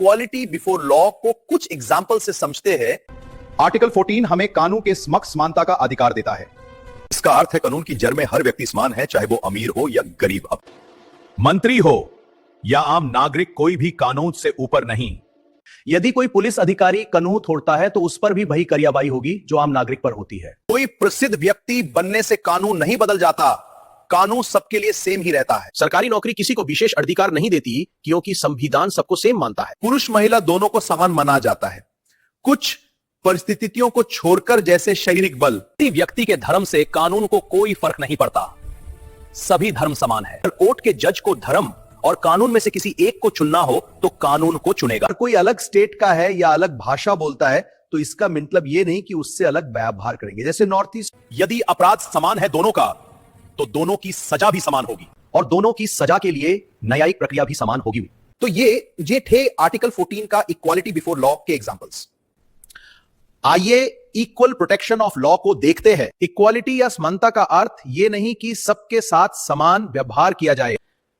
Equality before law को कुछ example से समझते हैं। आर्टिकल 14 हमें कानून के समक्ष समानता का अधिकार देता है। इसका अर्थ है कानून की जड़ में हर व्यक्ति समान है, चाहे वो अमीर हो या गरीब। मंत्री हो या आम नागरिक, कोई भी कानून से ऊपर नहीं। यदि कोई पुलिस अधिकारी कानून तोड़ता है तो उस पर भी वही कार्रवाई होगी जो आम नागरिक पर होती है। कोई प्रसिद्ध व्यक्ति बनने से कानून नहीं बदल जाता, कानून सबके लिए सेम ही रहता है। सरकारी नौकरी किसी को विशेष अधिकार नहीं देती क्योंकि संविधान सबको सेम मानता है। पुरुष महिला दोनों को समान माना जाता है। कुछ परिस्थितियों को छोड़कर, जैसे शारीरिक बल, व्यक्ति के धर्म से कानून को कोई फर्क नहीं पड़ता, सभी धर्म समान है। कोर्ट के जज को धर्म और कानून में से किसी एक को चुनना हो तो कानून को चुनेगा। अगर कोई अलग स्टेट का है या अलग भाषा बोलता है तो इसका मतलब यह नहीं कि उससे अलग व्यवहार करेंगे। जैसे नॉर्थ ईस्ट, यदि अपराध समान है दोनों का, तो दोनों की सजा भी समान होगी और दोनों की सजा के लिए न्यायिक प्रक्रिया भी समान होगी। तो ये थे आर्टिकल 14 का इक्वालिटी बिफोर लॉ के एग्जांपल्स। आइए इक्वल प्रोटेक्शन ऑफ लॉ को देखते हैं। इक्वालिटी या समानता का अर्थ यह नहीं कि सबके साथ समान व्यवहार किया जाए,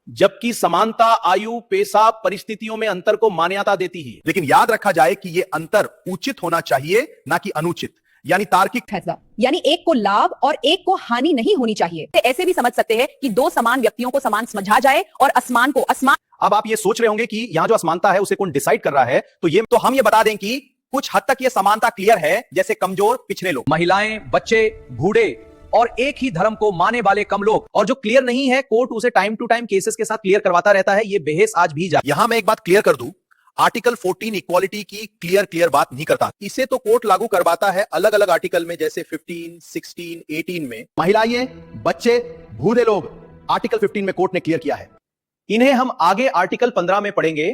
जबकि समानता आयु, पेशा, परिस्थितियों में अंतर को मान्यता देती है। लेकिन याद रखा जाए कि यह अंतर उचित होना चाहिए, ना कि अनुचित, यानी तार्किक फैसला। यानी एक को लाभ और एक को हानि नहीं होनी चाहिए। ऐसे भी समझ सकते हैं कि दो समान व्यक्तियों को समान समझा जाए और असमान को असमान। अब आप ये सोच रहे होंगे कि यहां जो असमानता है उसे कौन डिसाइड कर रहा है, तो हम ये बता दें कि कुछ हद तक यह समानता क्लियर है, जैसे कमजोर पिछड़े लोग, महिलाएं, बच्चे, बूढ़े और एक ही धर्म को मानने वाले कम लोग। और जो क्लियर नहीं है, कोर्ट उसे टाइम टू टाइम केसेस के साथ क्लियर करवाता रहता है। ये बहस आज भी जारी। यहां मैं एक बात क्लियर कर दूं, आर्टिकल 14 इक्वालिटी की क्लियर बात नहीं करता। इसे तो कोर्ट लागू करवाता है अलग अलग आर्टिकल में, जैसे 15, 16, 18 में। महिलाएं, बच्चे, बूढ़े लोग आर्टिकल 15 में कोर्ट ने क्लियर किया है। इन्हें हम आगे आर्टिकल 15 में पढ़ेंगे।